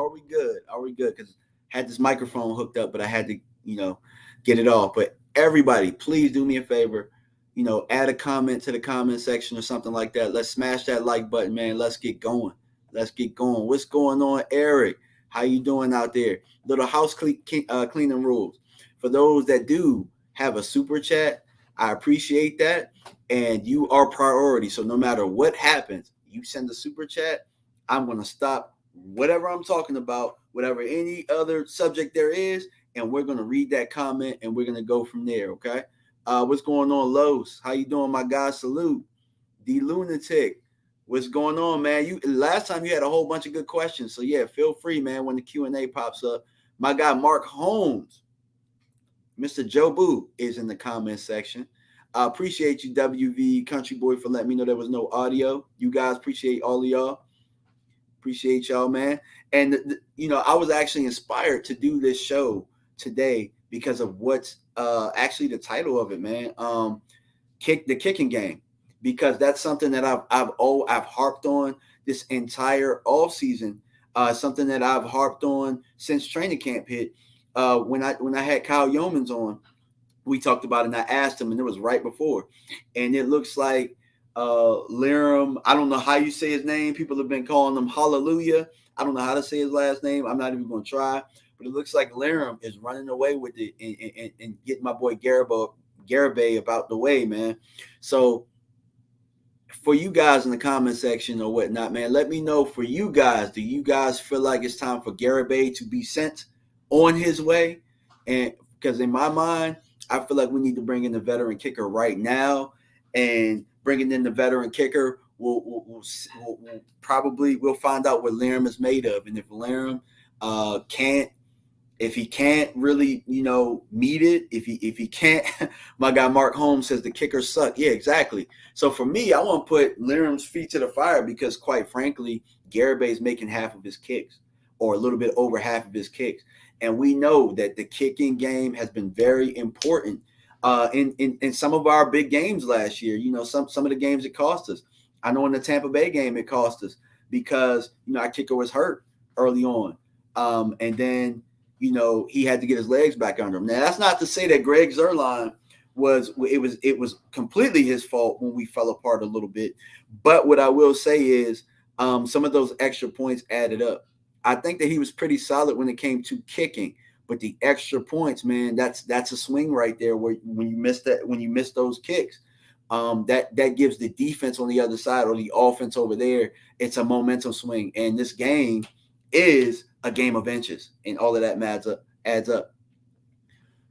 Are we good? Are we good? Because I had this microphone hooked up, but I had to, get it off. But everybody, please do me a favor. Add a comment to the comment section or something like that. Let's smash that like button, man. Let's get going. Let's get going. What's going on, Eric? How you doing out there? Little house cleaning rules. For those that do have a super chat, I appreciate that. And you are priority. So no matter what happens, you send a super chat, I'm going to stop whatever I'm talking about, whatever any other subject there is, and we're going to read that comment and we're going to go from there, okay? What's going on, Los? How you doing, my guy? Salute. The Lunatic. What's going on, man? Last time you had a whole bunch of good questions. So, yeah, feel free, man, when the Q&A pops up. My guy, Mark Holmes, Mr. Joe Boo, is in the comment section. I appreciate you, WV Country Boy, for letting me know there was no audio. You guys, appreciate all of y'all. Appreciate y'all, man. And, I was actually inspired to do this show today because of what's actually the title of it, man. The kicking game, because that's something that I've harped on this entire off season. Something that I've harped on since training camp hit. When I had Kyle Yeomans on, we talked about it, and I asked him, and it was right before. And it looks like Lirim, I don't know how you say his name. People have been calling him Hallelujah. I don't know how to say his last name. I'm not even going to try. But it looks like Lirim is running away with it and getting my boy Garibay about the way, man. So for you guys in the comment section or whatnot, man, let me know for you guys. Do you guys feel like it's time for Garibay to be sent on his way? And because in my mind, I feel like we need to bring in the veteran kicker right now, and bringing in the veteran kicker, we'll find out what Lirim is made of. And if Lirim if he can't really, meet it, if he can't, my guy Mark Holmes says the kickers suck. Yeah, exactly. So for me, I want to put Lirim's feet to the fire because, quite frankly, Garibay is making half of his kicks, or a little bit over half of his kicks. And we know that the kicking game has been very important in some of our big games last year. Some of the games it cost us. I know in the Tampa Bay game it cost us because, our kicker was hurt early on. And then, he had to get his legs back under him. Now, that's not to say that Greg Zuerlein was completely his fault when we fell apart a little bit. But what I will say is some of those extra points added up. I think that he was pretty solid when it came to kicking, but the extra points, man, that's a swing right there where when you miss those kicks, that gives the defense on the other side or the offense over there, it's a momentum swing. And this game is a game of inches, and all of that adds up.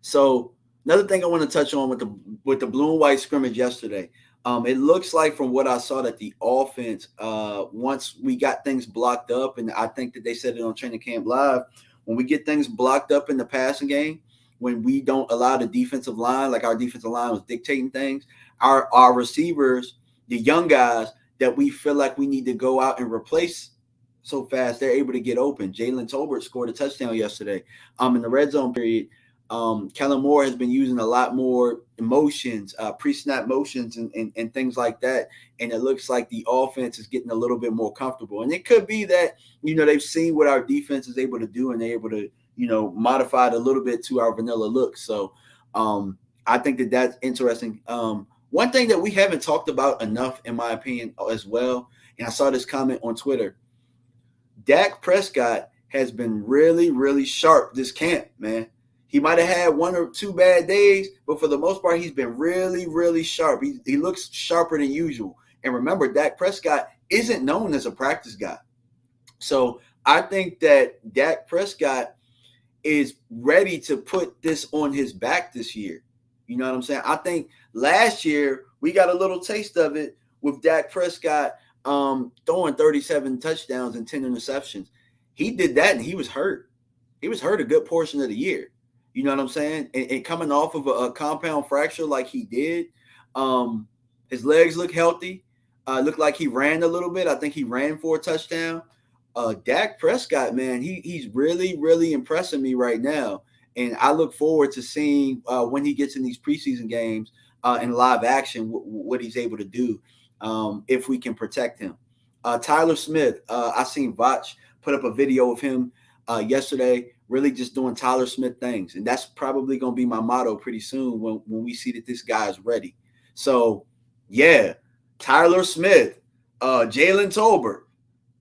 So another thing I want to touch on with the blue and white scrimmage yesterday, it looks like from what I saw that the offense, once we got things blocked up, and I think that they said it on Training Camp Live, when we get things blocked up in the passing game, when we don't allow the defensive line, like our defensive line was dictating things, our receivers, the young guys that we feel like we need to go out and replace so fast, they're able to get open. Jalen Tolbert scored a touchdown yesterday. In the red zone period, Kellen Moore has been using a lot more motions, pre-snap motions and things like that. And it looks like the offense is getting a little bit more comfortable. And it could be that, they've seen what our defense is able to do, and they're able to, modify it a little bit to our vanilla look. So I think that that's interesting. One thing that we haven't talked about enough, in my opinion, as well, and I saw this comment on Twitter, Dak Prescott has been really, really sharp this camp, man. He might have had one or two bad days, but for the most part, he's been really, really sharp. He looks sharper than usual. And remember, Dak Prescott isn't known as a practice guy. So I think that Dak Prescott is ready to put this on his back this year. You know what I'm saying? I think last year we got a little taste of it with Dak Prescott throwing 37 touchdowns and 10 interceptions. He did that and he was hurt. He was hurt a good portion of the year. You know what I'm saying? And coming off of a compound fracture like he did, his legs look healthy. Looked like he ran a little bit. I think he ran for a touchdown. Dak Prescott, man, he's really, really impressing me right now. And I look forward to seeing when he gets in these preseason games in live action what he's able to do if we can protect him. Tyler Smith, I seen Vach put up a video of him yesterday, really just doing Tyler Smith things. And that's probably going to be my motto pretty soon when we see that this guy is ready. So, yeah, Tyler Smith, Jalen Tolbert.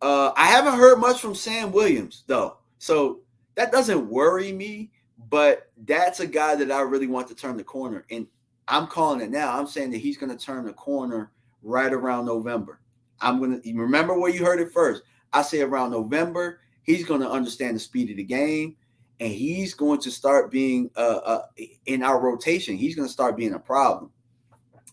I haven't heard much from Sam Williams, though. So that doesn't worry me, but that's a guy that I really want to turn the corner. And I'm calling it now. I'm saying that he's going to turn the corner right around November. I'm going to remember where you heard it first. I say around November, he's going to understand the speed of the game, and he's going to start being in our rotation. He's going to start being a problem.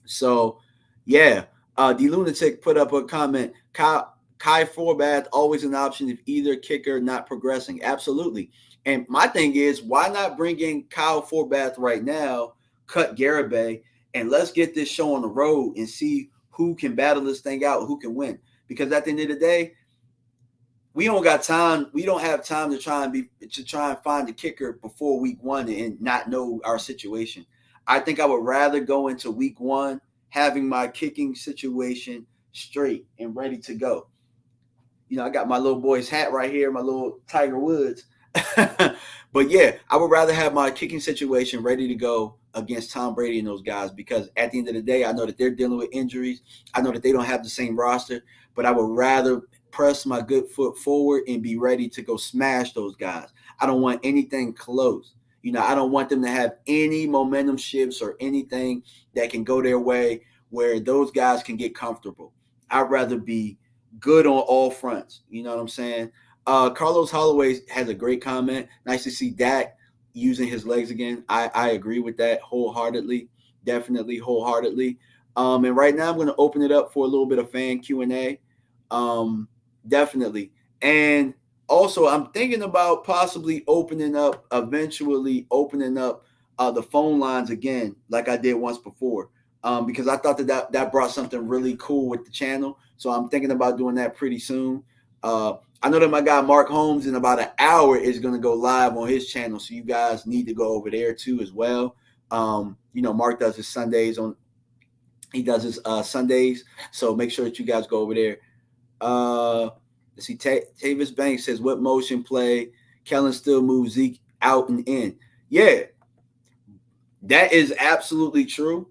So, yeah, the Lunatic put up a comment. Kai Forbath, always an option if either kicker not progressing. Absolutely. And my thing is, why not bring in Kyle Forbath right now, cut Garibay, and let's get this show on the road and see who can battle this thing out, who can win. Because at the end of the day, we don't got time. We don't have time to try and find the kicker before week 1 and not know our situation. I think I would rather go into week 1 having my kicking situation straight and ready to go. You know, I got my little boy's hat right here, my little Tiger Woods. But yeah, I would rather have my kicking situation ready to go against Tom Brady and those guys, because at the end of the day, I know that they're dealing with injuries. I know that they don't have the same roster, but I would rather press my good foot forward and be ready to go smash those guys. I don't want anything close. You know, I don't want them to have any momentum shifts or anything that can go their way where those guys can get comfortable. I'd rather be good on all fronts. You know what I'm saying? Carlos Holloway has a great comment. Nice to see Dak using his legs again. I agree with that wholeheartedly. Definitely wholeheartedly. And right now I'm going to open it up for a little bit of fan Q&A. Definitely. And also I'm thinking about possibly eventually opening up the phone lines again, like I did once before. Because I thought that brought something really cool with the channel. So I'm thinking about doing that pretty soon. I know that my guy Mark Holmes in about an hour is going to go live on his channel, so you guys need to go over there too as well. You know, Mark does his Sundays Sundays, so make sure that you guys go over there. Let's see, Tavis Banks says, what motion play? Kellen still moves Zeke out and in. Yeah, that is absolutely true.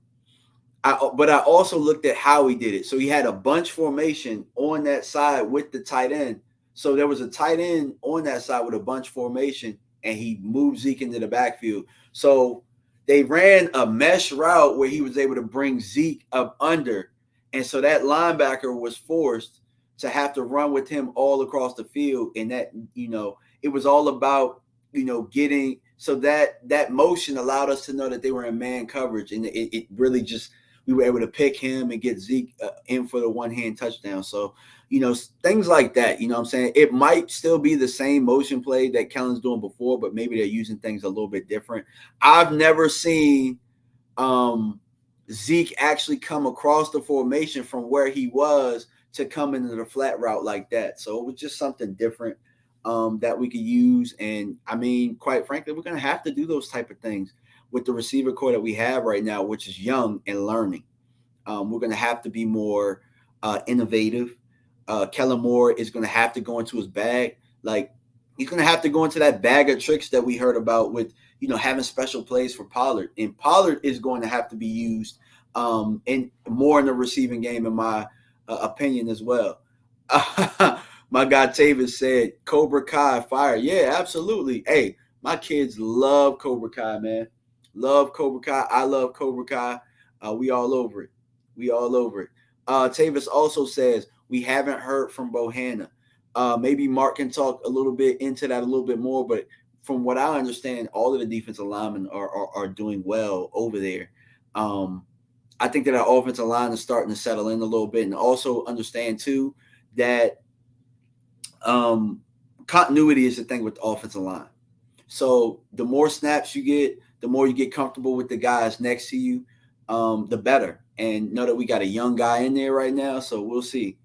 But I also looked at how he did it. So he had a bunch formation on that side with the tight end. So there was a tight end on that side with a bunch formation, and he moved Zeke into the backfield. So they ran a mesh route where he was able to bring Zeke up under. And so that linebacker was forced to have to run with him all across the field. And that, you know, it was all about, you know, getting – so that motion allowed us to know that they were in man coverage. And it really just – we were able to pick him and get Zeke in for the one-hand touchdown. So, you know, things like that, you know what I'm saying? It might still be the same motion play that Kellen's doing before, but maybe they're using things a little bit different. I've never seen Zeke actually come across the formation from where he was to come into the flat route like that. So it was just something different that we could use. And, I mean, quite frankly, we're going to have to do those type of things with the receiver core that we have right now, which is young and learning. We're going to have to be more innovative. Kellen Moore is going to have to go into his bag. Like, he's going to have to go into that bag of tricks that we heard about with, you know, having special plays for Pollard. And Pollard is going to have to be used in more in the receiving game, in my opinion as well. My guy Tavis said, Cobra Kai fire. Yeah, absolutely. Hey, my kids love Cobra Kai, man. Love Cobra Kai. I love Cobra Kai. We all over it. We all over it. Tavis also says, we haven't heard from Bohanna. Maybe Mark can talk a little bit into that a little bit more, but from what I understand, all of the defensive linemen are doing well over there. I think that our offensive line is starting to settle in a little bit, and also understand too that continuity is the thing with the offensive line. So the more snaps you get, the more you get comfortable with the guys next to you, the better. And know that we got a young guy in there right now, so we'll see.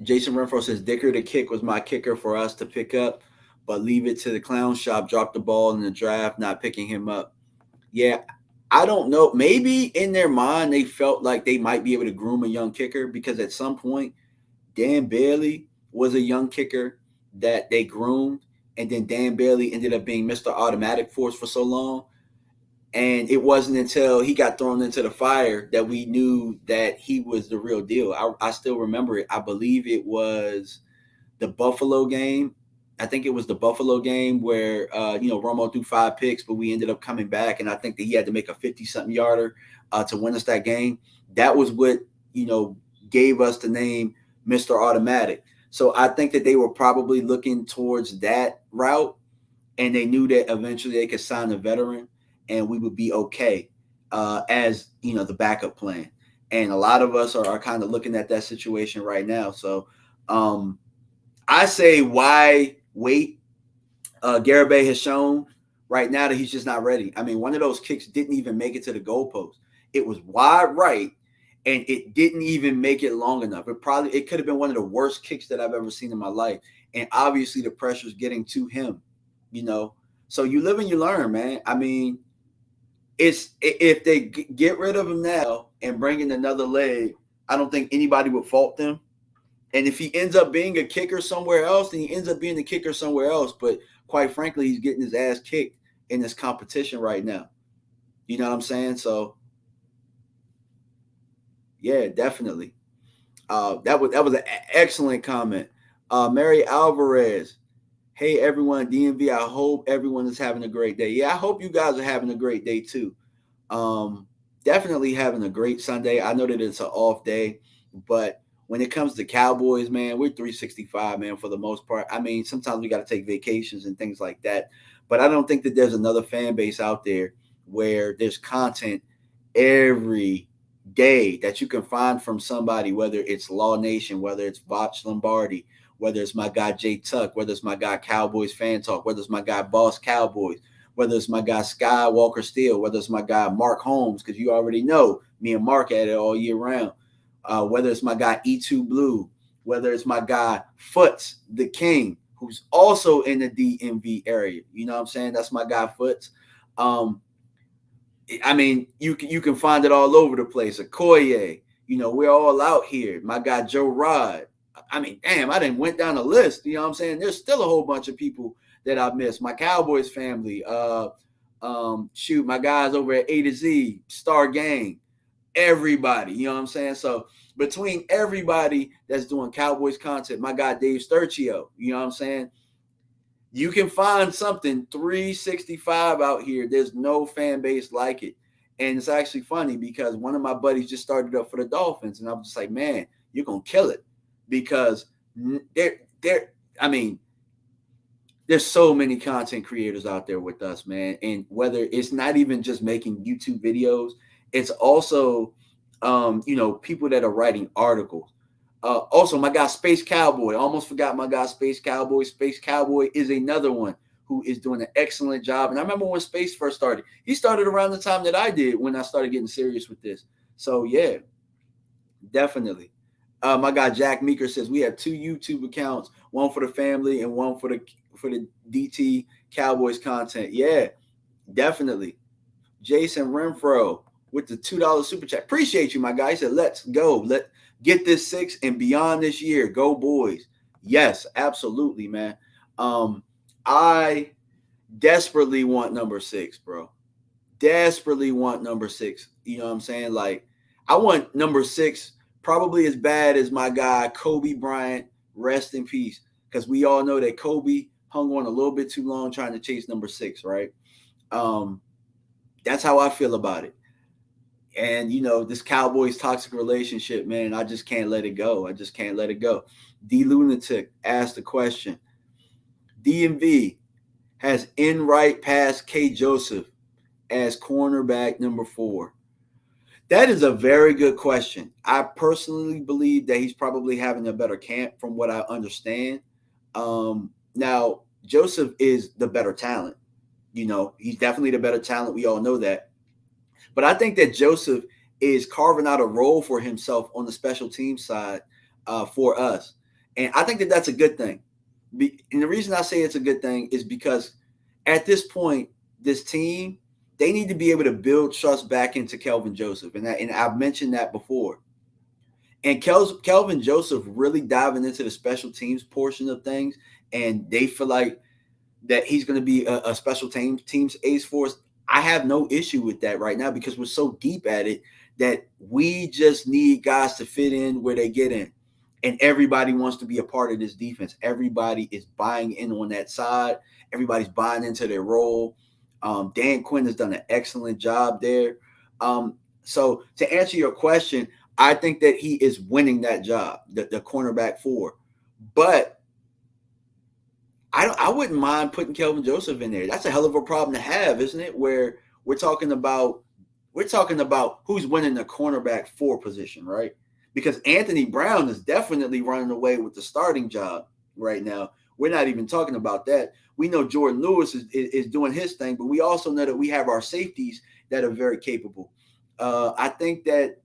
Jason Renfro says, Dicker the kick was my kicker for us to pick up, but leave it to the clown shop, drop the ball in the draft, not picking him up. Yeah, I don't know. Maybe in their mind they felt like they might be able to groom a young kicker because at some point Dan Bailey was a young kicker that they groomed, and then Dan Bailey ended up being Mr. Automatic for us for so long. And it wasn't until he got thrown into the fire that we knew that he was the real deal. I still remember it. I believe it was the Buffalo game. I think it was the Buffalo game where Romo threw 5 picks, but we ended up coming back, and I think that he had to make a 50-something yarder to win us that game. That was what gave us the name Mr. Automatic. So I think that they were probably looking towards that route, and they knew that eventually they could sign a veteran, and we would be okay as the backup plan. And a lot of us are kind of looking at that situation right now. So I say, why wait? Garibay has shown right now that he's just not ready. I mean, one of those kicks didn't even make it to the goalpost. It was wide right, and it didn't even make it long enough. It could have been one of the worst kicks that I've ever seen in my life. And obviously the pressure's getting to him, So you live and you learn, man. I mean, if they get rid of him now and bring in another leg, I don't think anybody would fault them. And if he ends up being a kicker somewhere else, then he ends up being a kicker somewhere else. But quite frankly, he's getting his ass kicked in this competition right now. You know what I'm saying? So, yeah, definitely. That was an excellent comment. Mary Alvarez. Hey, everyone, DMV, I hope everyone is having a great day. Yeah, I hope you guys are having a great day, too. Definitely having a great Sunday. I know that it's an off day, but when it comes to Cowboys, man, we're 365, man, for the most part. I mean, sometimes we got to take vacations and things like that, but I don't think that there's another fan base out there where there's content every day that you can find from somebody, whether it's Law Nation, whether it's Voch Lombardi, whether it's my guy Jay Tuck, whether it's my guy Cowboys Fan Talk, whether it's my guy Boss Cowboys, whether it's my guy Skywalker Steele, whether it's my guy Mark Holmes, because you already know me and Mark at it all year round. Whether it's my guy E2 Blue, whether it's my guy Foots, the King, who's also in the DMV area. You know what I'm saying? That's my guy Foots. I mean, you can find it all over the place. Okoye, we're all out here. My guy Joe Rod. I mean, damn, I didn't went down the list. You know what I'm saying? There's still a whole bunch of people that I've missed. My Cowboys family. My guys over at A to Z, Star Gang, everybody. You know what I'm saying? So between everybody that's doing Cowboys content, my guy Dave Sturchio, you know what I'm saying? You can find something 365 out here. There's no fan base like it. And it's actually funny because one of my buddies just started up for the Dolphins. And I was just like, man, you're going to kill it. Because there's so many content creators out there with us, man. And whether it's not even just making YouTube videos, it's also, people that are writing articles. Also, my guy Space Cowboy. I almost forgot my guy Space Cowboy. Space Cowboy is another one who is doing an excellent job. And I remember when Space first started. He started around the time that I did when I started getting serious with this. So, yeah, definitely. My guy Jack Meeker says we have 2 YouTube accounts, one for the family and one for the DT Cowboys content. Yeah, definitely. Jason Renfro with the $2 super chat. Appreciate you, my guy. He said, let's go. Let get this 6 and beyond this year. Go boys. Yes, absolutely, man. I desperately want number 6, bro. Desperately want number 6. You know what I'm saying? Like, I want number 6 probably as bad as my guy Kobe Bryant, rest in peace, because we all know that Kobe hung on a little bit too long trying to chase number 6, right? That's how I feel about it. And, this Cowboys toxic relationship, man, I just can't let it go. I just can't let it go. D Lunatic asked the question. DMV has Enright passed K. Joseph as cornerback number 4. That is a very good question. I personally believe that he's probably having a better camp from what I understand. Now, Joseph is the better talent. He's definitely the better talent. We all know that. But I think that Joseph is carving out a role for himself on the special team side for us. And I think that that's a good thing. And the reason I say it's a good thing is because at this point, this team they need to be able to build trust back into Kelvin Joseph. And I've mentioned that before. And Kelvin Joseph really diving into the special teams portion of things, and they feel like that he's going to be a special teams ace for us. I have no issue with that right now because we're so deep at it that we just need guys to fit in where they get in. And everybody wants to be a part of this defense. Everybody is buying in on that side. Everybody's buying into their role. Dan Quinn has done an excellent job there. So to answer your question, I think that he is winning that job, the cornerback 4. But I wouldn't mind putting Kelvin Joseph in there. That's a hell of a problem to have, isn't it? Where we're talking about who's winning the cornerback 4 position, right? Because Anthony Brown is definitely running away with the starting job right now. We're not even talking about that. We know Jordan Lewis is doing his thing, but we also know that we have our safeties that are very capable. I think that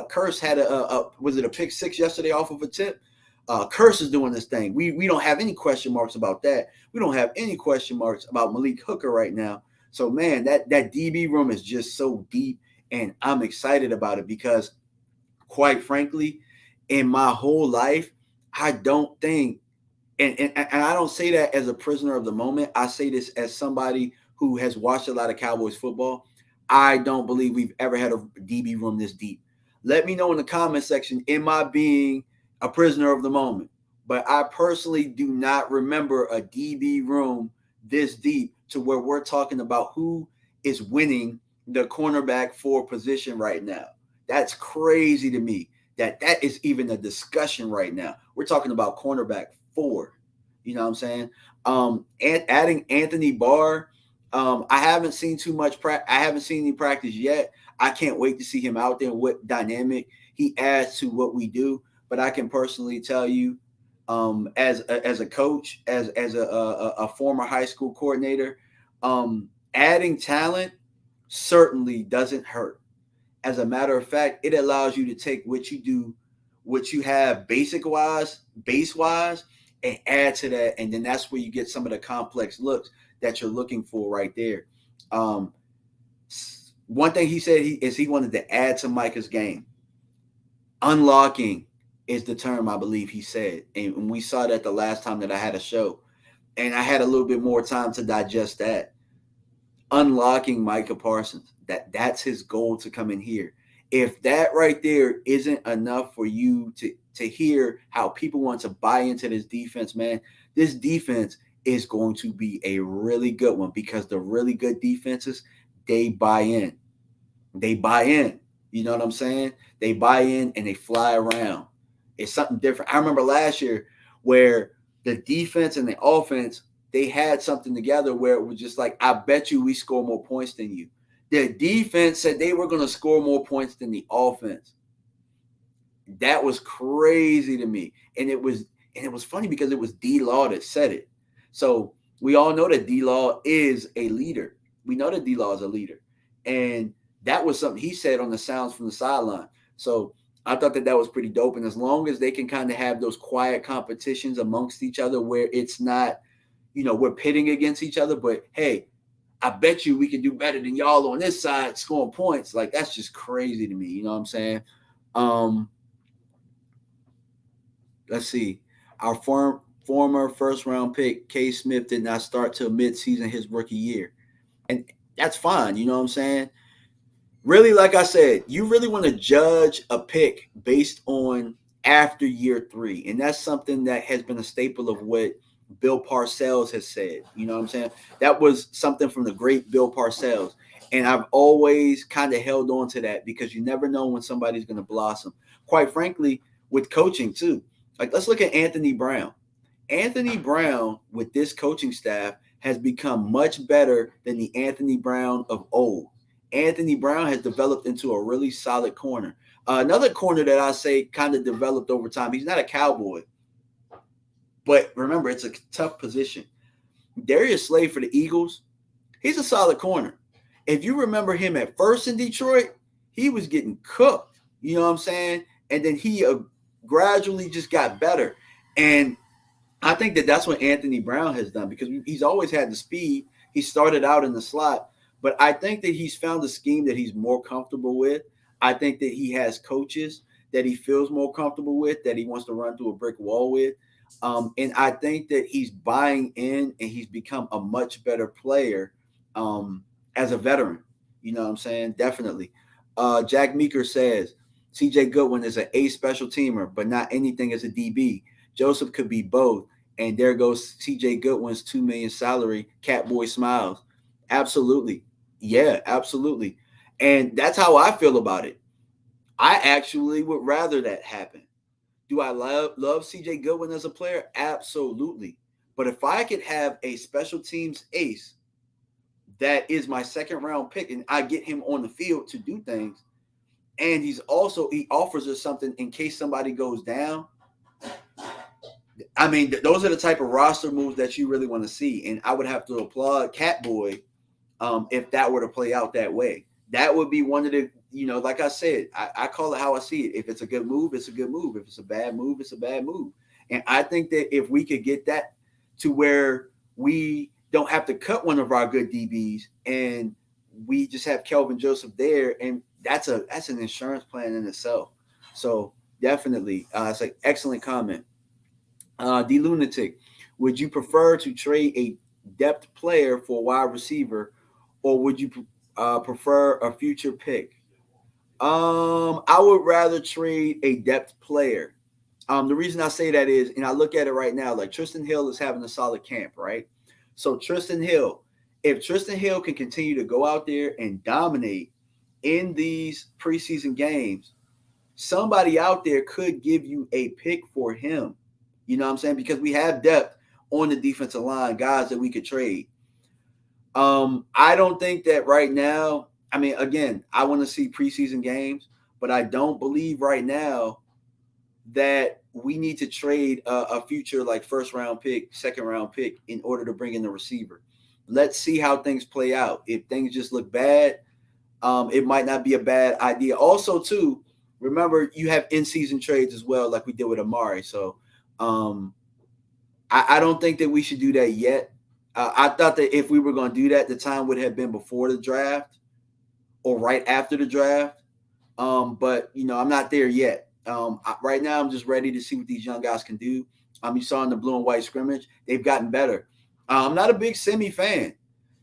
Curse had was it a pick 6 yesterday off of a tip? Curse is doing this thing. We don't have any question marks about that. We don't have any question marks about Malik Hooker right now. So, man, that DB room is just so deep, and I'm excited about it because, quite frankly, in my whole life, I don't think, and I don't say that as a prisoner of the moment. I say this as somebody who has watched a lot of Cowboys football. I don't believe we've ever had a DB room this deep. Let me know in the comment section, am I being a prisoner of the moment? But I personally do not remember a DB room this deep to where we're talking about who is winning the cornerback 4 position right now. That's crazy to me that is even a discussion right now. We're talking about cornerback 4. You know what I'm saying? And adding Anthony Barr, I haven't seen too much I haven't seen any practice yet. I can't wait to see him out there and what dynamic he adds to what we do. But I can personally tell you, as a coach, as a former high school coordinator, adding talent certainly doesn't hurt. As a matter of fact, it allows you to take what you do, what you have base-wise, and add to that. And then that's where you get some of the complex looks that you're looking for right there. One thing he said he wanted to add to Micah's game. Unlocking is the term, I believe he said. And we saw that the last time that I had a show. And I had a little bit more time to digest that. Unlocking Micah Parsons. That's his goal to come in here. If that right there isn't enough for you to hear how people want to buy into this defense, man, this defense is going to be a really good one because the really good defenses, they buy in. They buy in. You know what I'm saying? They buy in and they fly around. It's something different. I remember last year where the defense and the offense, they had something together where it was just like, I bet you we score more points than you. The defense said they were going to score more points than the offense. That was crazy to me. And it was funny because it was D-Law that said it. So we all know that D-Law is a leader. We know that D-Law is a leader. And that was something he said on the Sounds from the Sideline. So I thought that was pretty dope. And as long as they can kind of have those quiet competitions amongst each other where it's not, we're pitting against each other, but hey, I bet you we can do better than y'all on this side scoring points. Like, that's just crazy to me. You know what I'm saying? Let's see. Our former first-round pick, K. Smith, did not start till mid-season his rookie year. And that's fine. You know what I'm saying? Really, like I said, you really want to judge a pick based on after year 3. And that's something that has been a staple of what Bill Parcells has said. You know what I'm saying? That was something from the great Bill Parcells. And I've always kind of held on to that because you never know when somebody's going to blossom. Quite frankly, with coaching too. Like, let's look at Anthony Brown. Anthony Brown, with this coaching staff, has become much better than the Anthony Brown of old. Anthony Brown has developed into a really solid corner. Another corner that I say kind of developed over time. He's not a Cowboy. But remember, it's a tough position. Darius Slay for the Eagles, he's a solid corner. If you remember him at first in Detroit, he was getting cooked. You know what I'm saying? And then he gradually just got better. And I think that that's what Anthony Brown has done because he's always had the speed. He started out in the slot, But I think that he's found a scheme that he's more comfortable with. I think that he has coaches that he feels more comfortable with, that he wants to run through a brick wall with. And I think that he's buying in and he's become a much better player as a veteran. You know what I'm saying? Definitely. Jack Meeker says CJ Goodwin is an A special teamer, but not anything as a DB. Joseph could be both. And there goes CJ Goodwin's $2 million salary. Catboy smiles. Absolutely. Yeah, absolutely. And that's how I feel about it. I actually would rather that happen. Do I love CJ Goodwin as a player? Absolutely. But if I could have a special teams ace that is my second round pick and I get him on the field to do things, and he offers us something in case somebody goes down. I mean, those are the type of roster moves that you really want to see. And I would have to applaud Catboy if that were to play out that way. That would be one of the, like I said, I call it how I see it. If it's a good move, it's a good move. If it's a bad move, it's a bad move. And I think that if we could get that to where we don't have to cut one of our good DBs and we just have Kelvin Joseph there, and that's an insurance plan in itself. So definitely, it's an excellent comment. The Lunatic, would you prefer to trade a depth player for a wide receiver, or would you prefer a future pick? I would rather trade a depth player. The reason I say that is, and I look at it right now, like Tristan Hill is having a solid camp, right? So if Tristan Hill can continue to go out there and dominate in these preseason games, somebody out there could give you a pick for him. You know what I'm saying? Because we have depth on the defensive line, guys that we could trade. I don't think that right now. I mean, again, I want to see preseason games, but I don't believe right now that we need to trade a future like first round pick, second round pick in order to bring in the receiver. Let's see how things play out. If things just look bad, it might not be a bad idea. Also, too, remember you have in-season trades as well, like we did with Amari. So I don't think that we should do that yet. I thought that if we were going to do that, the time would have been before the draft or right after the draft. But, I'm not there yet. Right now, I'm just ready to see what these young guys can do. You saw in the blue and white scrimmage, they've gotten better. I'm not a big Semi fan.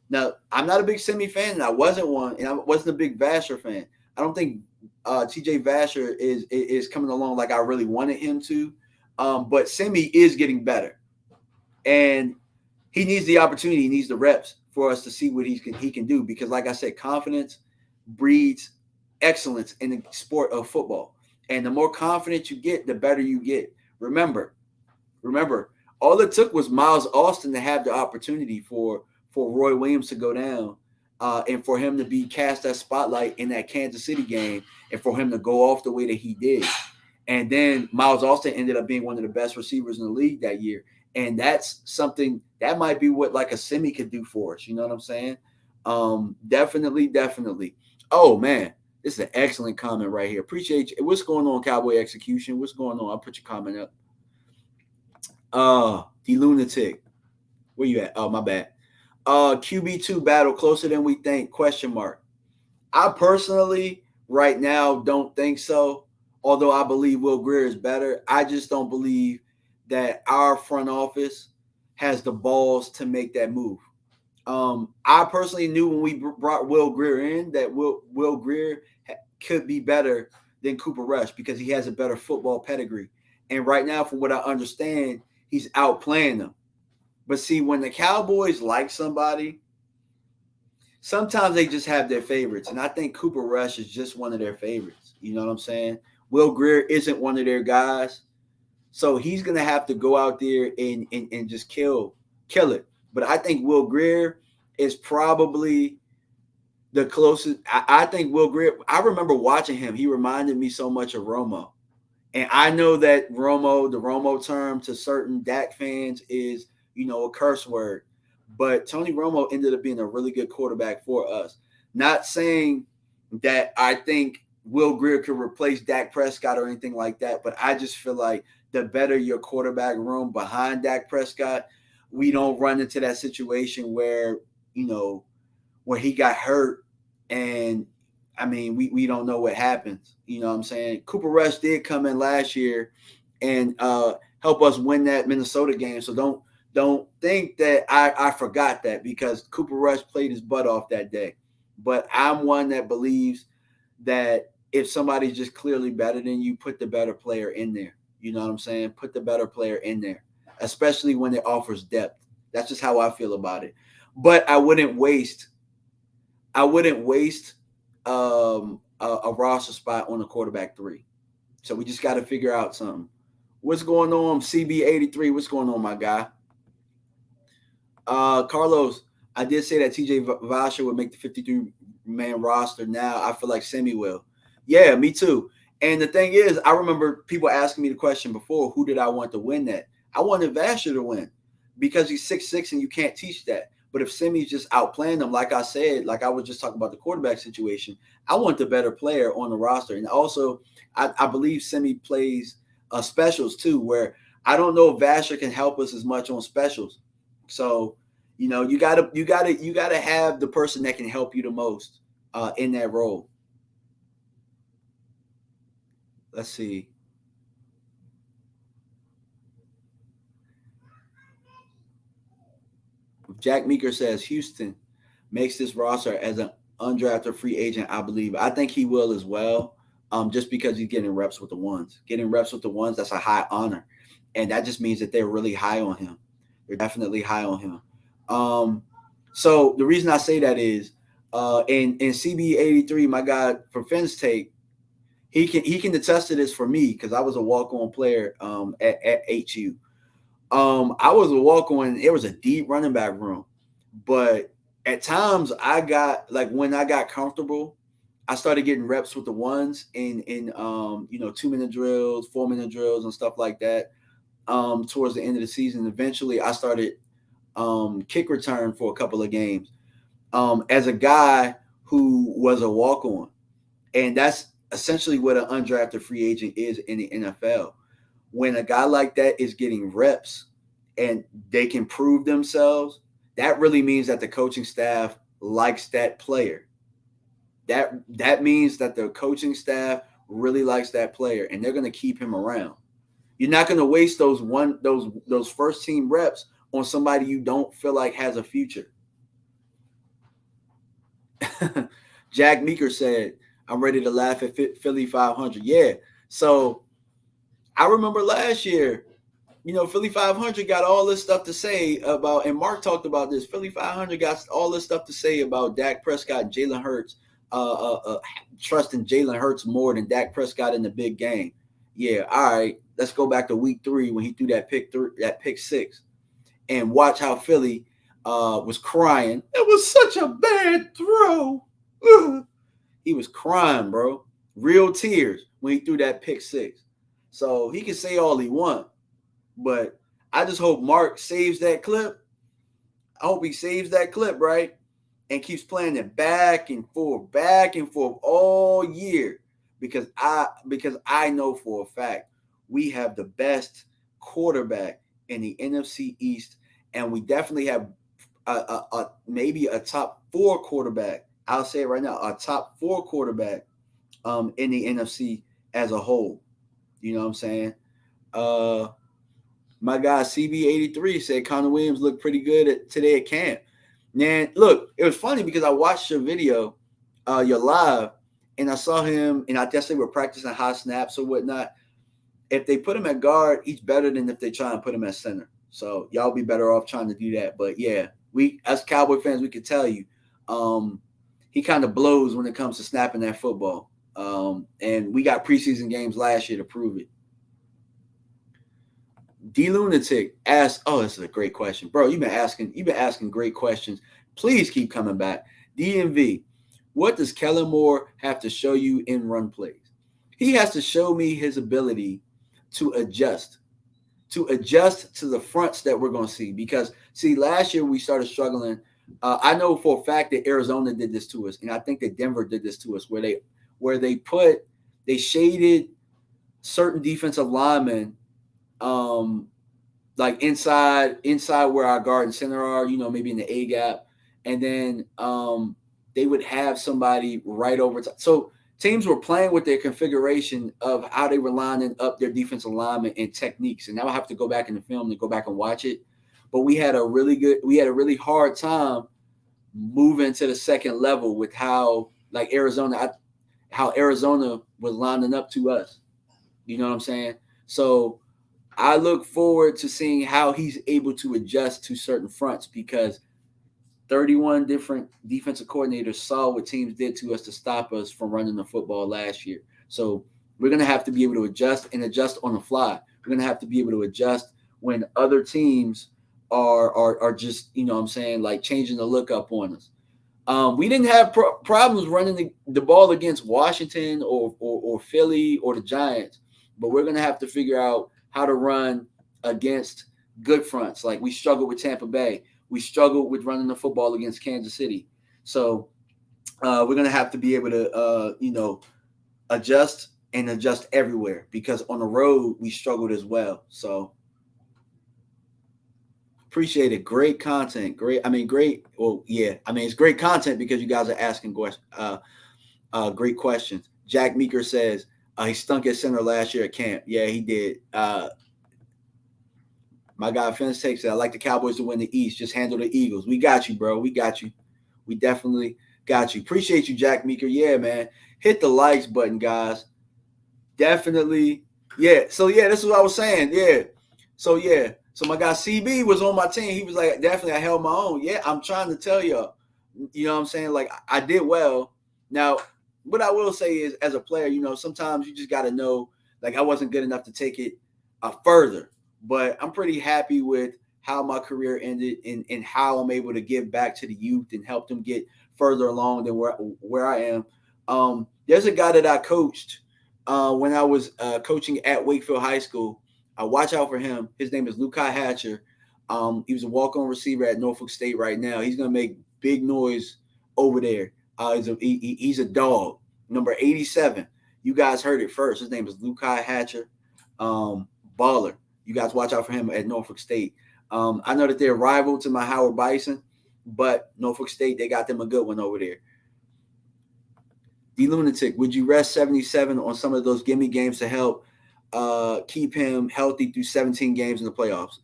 Now, I'm not a big Semi fan, and I wasn't one, and I wasn't a big Vasher fan. I don't think TJ Vasher is coming along like I really wanted him to. But Semi is getting better. And he needs the opportunity. He needs the reps for us to see what he can do. Because, like I said, confidence breeds excellence in the sport of football. And the more confident you get, the better you get. Remember, all it took was Miles Austin to have the opportunity for Roy Williams to go down and for him to be cast that spotlight in that Kansas City game and for him to go off the way that he did. And then Miles Austin ended up being one of the best receivers in the league that year. And that's something that might be what like a Semi could do for us. You know what I'm saying? Definitely. Oh, man. This is an excellent comment right here. Appreciate you. What's going on, Cowboy Execution? What's going on? I'll put your comment up. The Lunatic. Where you at? Oh, my bad. QB2 battle closer than we think, ? I personally, right now, don't think so. Although I believe Will Grier is better. I just don't believe that our front office has the balls to make that move. I personally knew when we brought Will Grier in that Will Grier could be better than Cooper Rush because he has a better football pedigree. And right now, from what I understand, he's outplaying them. But see, when the Cowboys like somebody, sometimes they just have their favorites. And I think Cooper Rush is just one of their favorites. You know what I'm saying? Will Grier isn't one of their guys. So he's going to have to go out there and just kill it. But I think Will Grier is probably the closest. I think Will Grier, I remember watching him. He reminded me so much of Romo. And I know that the Romo term to certain Dak fans is, a curse word. But Tony Romo ended up being a really good quarterback for us. Not saying that I think Will Grier could replace Dak Prescott or anything like that, but I just feel like the better your quarterback room behind Dak Prescott, we don't run into that situation where, where he got hurt, and I mean, we don't know what happens. You know what I'm saying? Cooper Rush did come in last year and help us win that Minnesota game. So don't think that I forgot that, because Cooper Rush played his butt off that day. But I'm one that believes that if somebody's just clearly better than you, put the better player in there. You know what I'm saying? Put the better player in there, especially when it offers depth. That's just how I feel about it. But I wouldn't waste a roster spot on a quarterback 3. So we just got to figure out something. What's going on, CB83? What's going on, my guy? Carlos, I did say that TJ Vasher would make the 53-man roster. Now I feel like Semi will. Yeah, me too. And the thing is, I remember people asking me the question before, who did I want to win that? I wanted Vasher to win because he's 6'6", and you can't teach that. But if Semi's just outplaying them, like I said, like I was just talking about the quarterback situation, I want the better player on the roster. And also, I believe Semi plays specials too, where I don't know if Vasher can help us as much on specials. So, you know, you gotta have the person that can help you the most in that role. Let's see. Jack Meeker says Houston makes this roster as an undrafted free agent. I believe. I think he will as well. Just because he's getting reps with the ones. Getting reps with the ones, that's a high honor. And that just means that they're really high on him. They're definitely high on him. So the reason I say that is in CB83, my guy from Finn's Take, he can attest to this for me because I was a walk-on player at HU. I was a walk-on. It was a deep running back room, but at times I got, like, when I got comfortable, I started getting reps with the ones in 2-minute drills, 4-minute drills, and stuff like that. Towards the end of the season, eventually I started kick return for a couple of games as a guy who was a walk-on, and that's essentially what an undrafted free agent is in the NFL. When a guy like that is getting reps and they can prove themselves, that really means that the coaching staff likes that player. That means that the coaching staff really likes that player, and they're going to keep him around. You're not going to waste those first team reps on somebody you don't feel like has a future. Jack Meeker said, I'm ready to laugh at Philly 500. Yeah. So I remember last year, Philly 500 got all this stuff to say about, and Mark talked about this. Philly 500 got all this stuff to say about Dak Prescott and Jalen Hurts, trusting Jalen Hurts more than Dak Prescott in the big game. Yeah, all right. Let's go back to week 3 when he threw that pick 6, and watch how Philly was crying. It was such a bad throw. He was crying, bro. Real tears when he threw that pick 6. So he can say all he wants, but I just hope Mark saves that clip. I hope he saves that clip, right? And keeps playing it back and forth all year, because I know for a fact we have the best quarterback in the NFC East, and we definitely have maybe a top 4 quarterback. I'll say it right now, a top 4 quarterback in the NFC as a whole. You know what I'm saying? My guy CB83 said Connor Williams looked pretty good today at camp. Man, look, it was funny because I watched your video, your live, and I saw him, and I guess they were practicing high snaps or whatnot. If they put him at guard, he's better than if they try and put him at center. So y'all be better off trying to do that. But yeah, we as Cowboy fans, we can tell you, he kind of blows when it comes to snapping that football. And we got preseason games last year to prove it. D Lunatic asked, oh, this is a great question. Bro, you've been asking great questions. Please keep coming back. DMV, what does Kellen Moore have to show you in run plays? He has to show me his ability to adjust to the fronts that we're going to see. Because, see, last year we started struggling. I know for a fact that Arizona did this to us, and I think that Denver did this to us, where they shaded certain defensive linemen, like inside where our guard and center are, maybe in the A gap, and then they would have somebody right over top. So teams were playing with their configuration of how they were lining up their defensive alignment and techniques. And now I have to go back in the film and go back and watch it. But we had a really hard time moving to the second level with how Arizona was lining up to us. You know what I'm saying? So I look forward to seeing how he's able to adjust to certain fronts, because 31 different defensive coordinators saw what teams did to us to stop us from running the football last year. So we're going to have to be able to adjust on the fly. We're going to have to be able to adjust when other teams are just, you know what I'm saying, like changing the look up on us. We didn't have problems running the ball against Washington or Philly or the Giants, but we're going to have to figure out how to run against good fronts. Like we struggled with Tampa Bay. We struggled with running the football against Kansas City. So we're going to have to be able to, adjust everywhere, because on the road we struggled as well. So appreciate it. Great content. Great. Well, yeah. It's great content because you guys are asking great questions. Jack Meeker says he stunk at center last year at camp. Yeah, he did. My guy Fanatic said, I like the Cowboys to win the East. Just handle the Eagles. We got you, bro. We got you. We definitely got you. Appreciate you, Jack Meeker. Yeah, man. Hit the likes button, guys. Definitely. Yeah. So, yeah, this is what I was saying. Yeah. So, yeah. So, my guy CB was on my team. He was like, definitely, I held my own. Yeah, I'm trying to tell y'all. You know what I'm saying? Like, I did well. Now, what I will say is, as a player, sometimes you just got to know, like, I wasn't good enough to take it further. But I'm pretty happy with how my career ended and how I'm able to give back to the youth and help them get further along than where I am. There's a guy that I coached when I was coaching at Wakefield High School. I watch out for him. His name is Lukai Hatcher. He was a walk-on receiver at Norfolk State right now. He's going to make big noise over there. He's a dog. Number 87. You guys heard it first. His name is Lukai Hatcher. Baller. You guys watch out for him at Norfolk State. I know that they're rival to my Howard Bison, but Norfolk State, they got them a good one over there. The Lunatic, would you rest 77 on some of those gimme games to help keep him healthy through 17 games in the playoffs?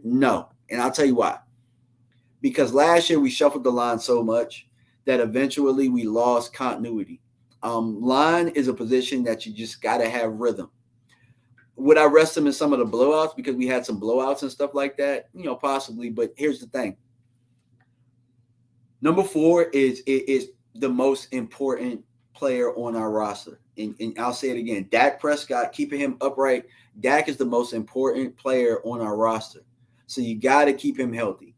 No, and I'll tell you why. Because last year we shuffled the line so much that eventually we lost continuity. Line is a position that you just got to have rhythm. Would I rest him in some of the blowouts because we had some blowouts and stuff like that? Possibly. But here's the thing. Number 4 is the most important player on our roster. And I'll say it again. Dak Prescott, keeping him upright. Dak is the most important player on our roster. So you got to keep him healthy.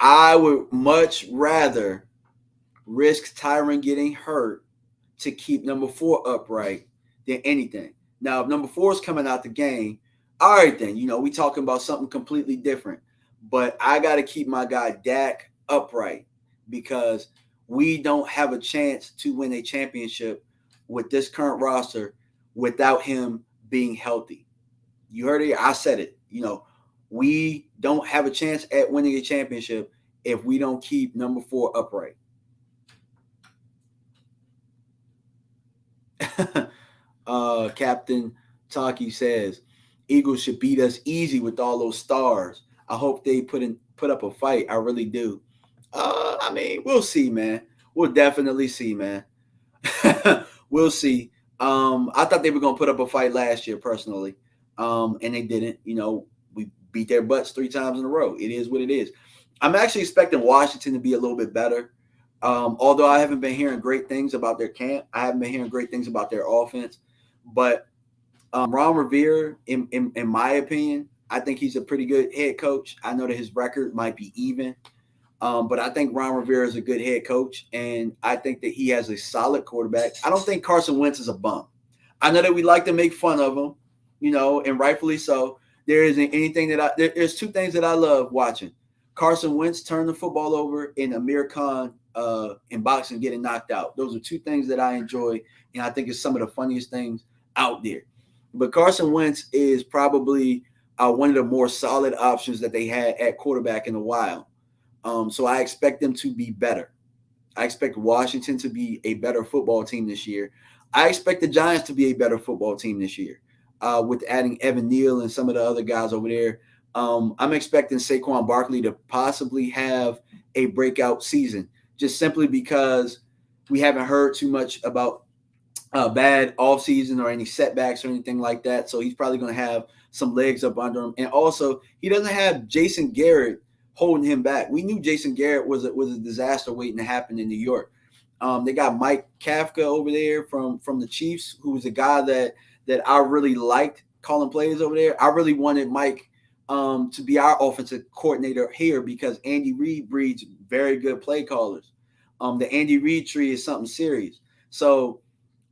I would much rather risk Tyron getting hurt to keep number 4 upright than anything. Now, if number 4 is coming out the game, all right, then, we talking about something completely different. But I got to keep my guy Dak upright because we don't have a chance to win a championship with this current roster without him being healthy. You heard it. I said it. We don't have a chance at winning a championship if we don't keep number 4 upright. Captain Taki says Eagles should beat us easy with all those stars. I hope they put up a fight. I really do. We'll see, man. We'll definitely see, man. We'll see. I thought they were gonna put up a fight last year, personally, and they didn't. We beat their butts 3 times in a row. It is what it is. I'm actually expecting Washington to be a little bit better. Although I haven't been hearing great things about their camp, I haven't been hearing great things about their offense. But Ron Rivera, in my opinion, I think he's a pretty good head coach. I know that his record might be even, but I think Ron Rivera is a good head coach, and I think that he has a solid quarterback. I don't think Carson Wentz is a bum. I know that we like to make fun of him, and rightfully so. There isn't anything there's 2 things that I love watching. Carson Wentz turn the football over and Amir Khan in boxing getting knocked out. Those are 2 things that I enjoy, and I think it's some of the funniest things out there. But Carson Wentz is probably one of the more solid options that they had at quarterback in a while. So I expect them to be better. I expect Washington to be a better football team this year. I expect the Giants to be a better football team this year, with adding Evan Neal and some of the other guys over there. I'm expecting Saquon Barkley to possibly have a breakout season, just simply because we haven't heard too much about bad offseason or any setbacks or anything like that. So he's probably going to have some legs up under him. And also, he doesn't have Jason Garrett holding him back. We knew Jason Garrett was a disaster waiting to happen in New York. They got Mike Kafka over there from the Chiefs, who was a guy that I really liked calling plays over there. I really wanted Mike to be our offensive coordinator here because Andy Reid breeds very good play callers. The Andy Reid tree is something serious. So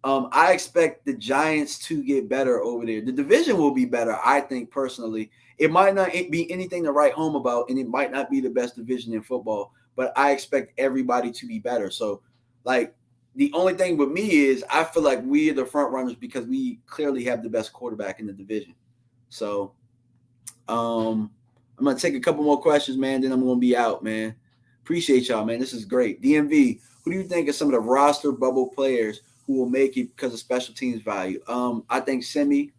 I expect the Giants to get better over there. The division will be better, I think, personally. It might not be anything to write home about, and it might not be the best division in football, but I expect everybody to be better. So, like, the only thing with me is I feel like we are the front runners because we clearly have the best quarterback in the division. So, I'm going to take a couple more questions, man, then I'm going to be out, man. Appreciate y'all, man. This is great. DMV, who do you think are some of the roster bubble players who will make it because of special teams value? I think Semi.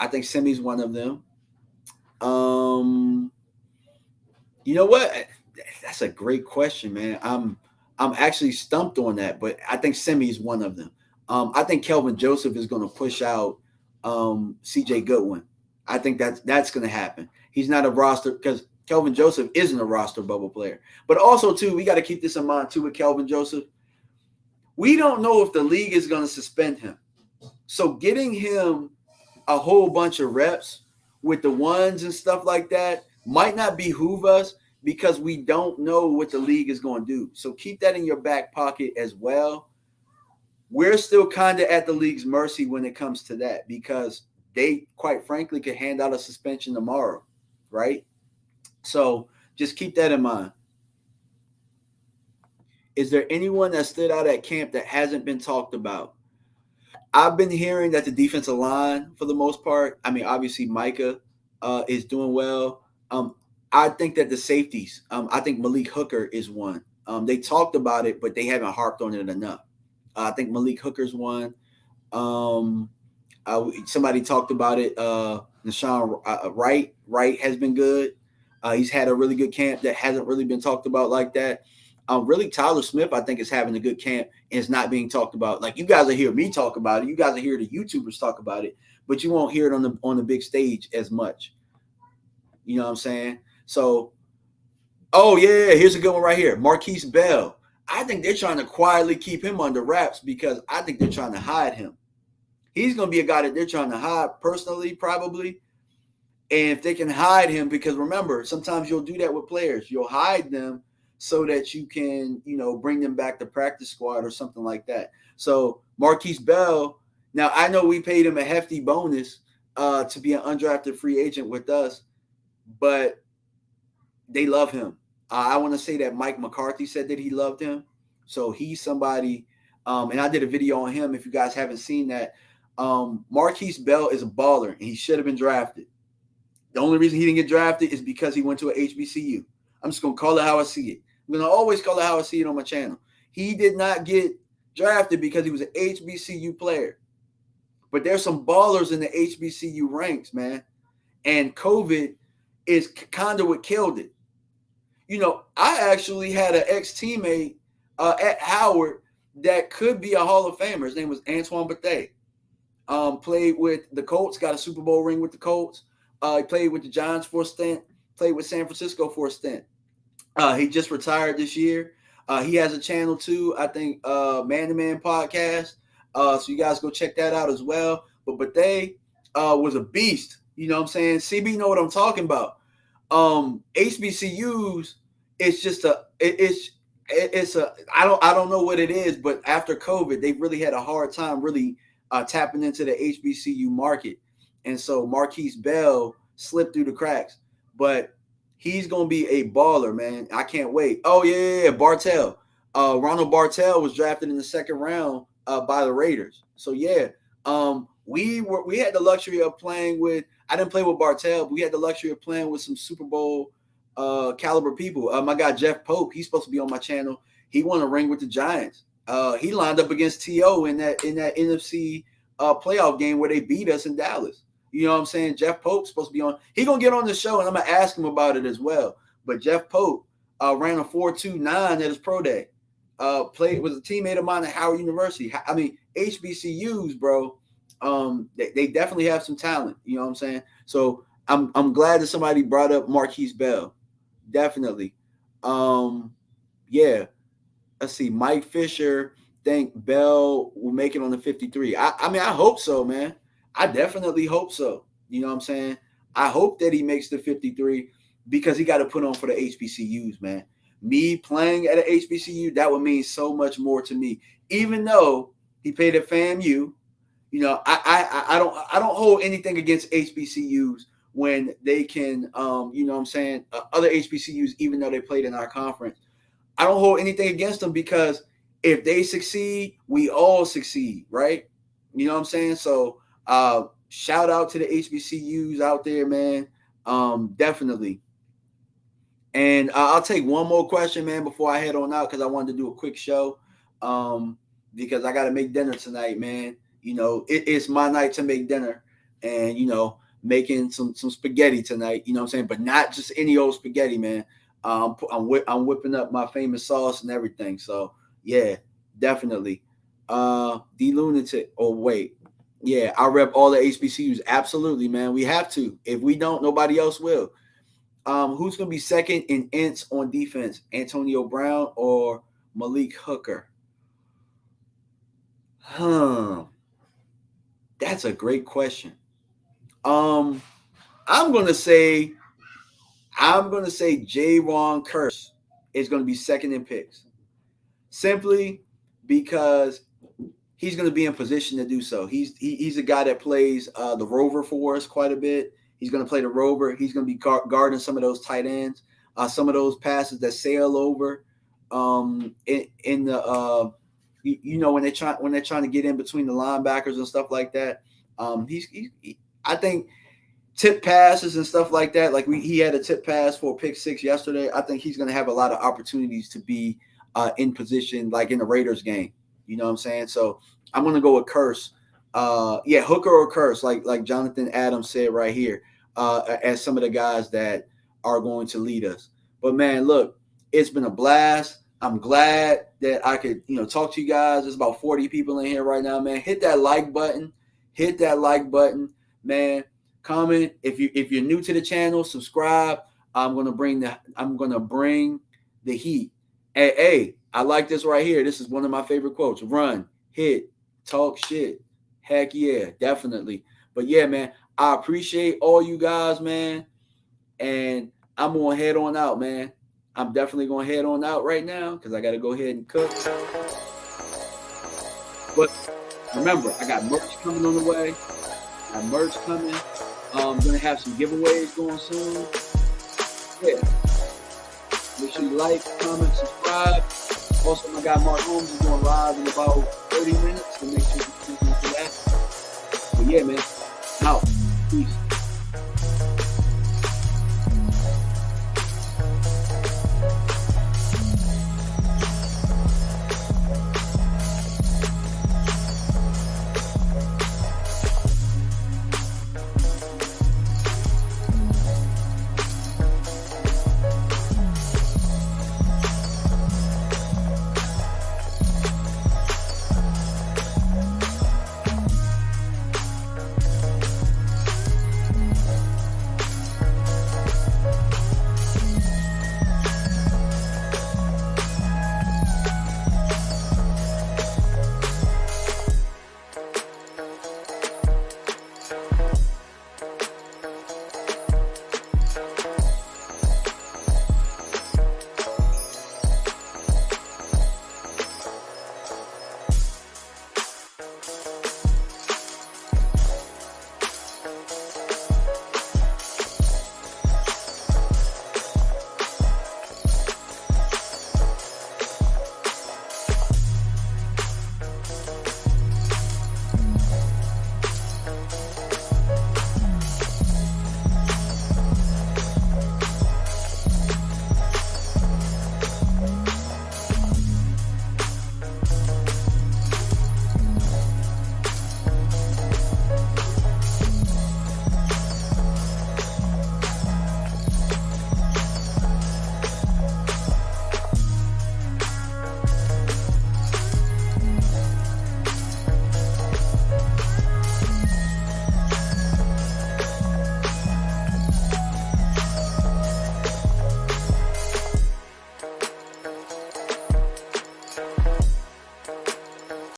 I think Semi's one of them. You know what? That's a great question, man. I'm actually stumped on that, but I think Semi is one of them. I think Kelvin Joseph is going to push out CJ Goodwin. I think that's going to happen. He's not a roster because Kelvin Joseph isn't a roster bubble player. But also, too, we got to keep this in mind, too, with Kelvin Joseph. We don't know if the league is going to suspend him. So getting him a whole bunch of reps with the ones and stuff like that might not behoove us because we don't know what the league is going to do. So keep that in your back pocket as well. We're still kind of at the league's mercy when it comes to that because they, quite frankly, could hand out a suspension tomorrow, right? So just keep that in mind. Is there anyone that stood out at camp that hasn't been talked about? I've been hearing that the defensive line, for the most part, I mean, obviously Micah is doing well. I think that the safeties, I think Malik Hooker is one. They talked about it, but they haven't harped on it enough. I think Malik Hooker's one. Somebody talked about it. Nashawn Wright. Wright has been good. He's had a really good camp that hasn't really been talked about like that. Really, Tyler Smith, I think, is having a good camp and it's not being talked about. Like, you guys will hear me talk about it. You guys will hear the YouTubers talk about it, but you won't hear it on the big stage as much. You know what I'm saying? So, oh, yeah, here's a good one right here. Marquise Bell. I think they're trying to quietly keep him under wraps because I think they're trying to hide him. He's going to be a guy that they're trying to hide personally, probably. And if they can hide him, because remember, sometimes you'll do that with players. You'll hide them so that you can, bring them back to practice squad or something like that. So Marquise Bell, now I know we paid him a hefty bonus to be an undrafted free agent with us, but they love him. I want to say that Mike McCarthy said that he loved him. So he's somebody, and I did a video on him if you guys haven't seen that. Marquise Bell is a baller, and he should have been drafted. The only reason he didn't get drafted is because he went to an HBCU. I'm just going to call it how I see it. I'm going to always call it how I see it on my channel. He did not get drafted because he was an HBCU player. But there's some ballers in the HBCU ranks, man. And COVID is kind of what killed it. I actually had an ex-teammate at Howard that could be a Hall of Famer. His name was Antoine Bethea. Played with the Colts, got a Super Bowl ring with the Colts. He played with the Giants for a stint, played with San Francisco for a stint. He just retired this year. He has a channel too, I think, Man to Man podcast. So you guys go check that out as well. But Bethea was a beast. You know what I'm saying? CB know what I'm talking about. HBCUs, it's just I don't know what it is, but after COVID, they really had a hard time really tapping into the HBCU market. And so Marquise Bell slipped through the cracks, but he's going to be a baller, man. I can't wait. Oh, yeah. Bartell. Ronald Bartell was drafted in the second round by the Raiders. So, yeah, we had the luxury of playing with – I didn't play with Bartell, but we had the luxury of playing with some Super Bowl caliber people. My guy Jeff Pope, he's supposed to be on my channel. He won a ring with the Giants. He lined up against T.O. in that NFC playoff game where they beat us in Dallas. You know what I'm saying? Jeff Pope's supposed to be on. He's going to get on the show, and I'm going to ask him about it as well. But Jeff Pope ran a 4.29 at his pro day. Was a teammate of mine at Howard University. I mean, HBCUs, bro, they definitely have some talent. You know what I'm saying? So I'm glad that somebody brought up Marquise Bell. Definitely. Yeah. Let's see. Mike Fisher think Bell will make it on the 53. I mean, I hope so, man. I definitely hope so. You know what I'm saying? I hope that he makes the 53 because he got to put on for the HBCUs, man. Me playing at an HBCU, that would mean so much more to me. Even though he played at FAMU, you know, I don't hold anything against HBCUs when they can, you know what I'm saying, other HBCUs, even though they played in our conference. I don't hold anything against them because if they succeed, we all succeed, right? You know what I'm saying? So shout out to the HBCUs out there, man. Definitely. And I'll take one more question, man, before I head on out because I wanted to do a quick show because I got to make dinner tonight, man. You know, it's my night to make dinner and, you know, making some spaghetti tonight, you know what I'm saying? But not just any old spaghetti, man. I'm whipping up my famous sauce and everything. So, yeah, definitely. D Lunatic. Oh, wait. Yeah, I rep all the HBCUs. Absolutely, man. We have to. If we don't, nobody else will. Who's going to be second in ints on defense? Antonio Brown or Malik Hooker? That's a great question. I'm going to say J-Ron Curse is going to be second in picks. Simply because he's going to be in position to do so. He's a guy that plays the rover for us quite a bit. He's going to play the rover. He's going to be guarding some of those tight ends, some of those passes that sail over in the you know when they're trying to get in between the linebackers and stuff like that. I think tip passes and stuff like that. Like he had a tip pass for a pick six yesterday. I think he's going to have a lot of opportunities to be in position, like in the Raiders game. You know what I'm saying? So I'm going to go with Curse. Hooker or Curse, like Jonathan Adams said right here, as some of the guys that are going to lead us. But man, look, it's been a blast. I'm glad that I could, you know, talk to you guys. There's about 40 people in here right now, man. Hit that like button. Man. Comment if you're new to the channel. Subscribe. I'm gonna bring the heat. Hey, I like this right here. This is one of my favorite quotes. Run, hit, talk shit. Heck yeah, definitely. But yeah, man, I appreciate all you guys, man. And I'm gonna head on out, man. I'm definitely gonna head on out right now because I gotta go ahead and cook. But remember, I got merch coming on the way. I'm gonna have some giveaways going soon. Yeah. Make sure you like, comment, subscribe. Also, my guy Mark Holmes is going live in about 30 minutes, so make sure you tune into that. But yeah, man.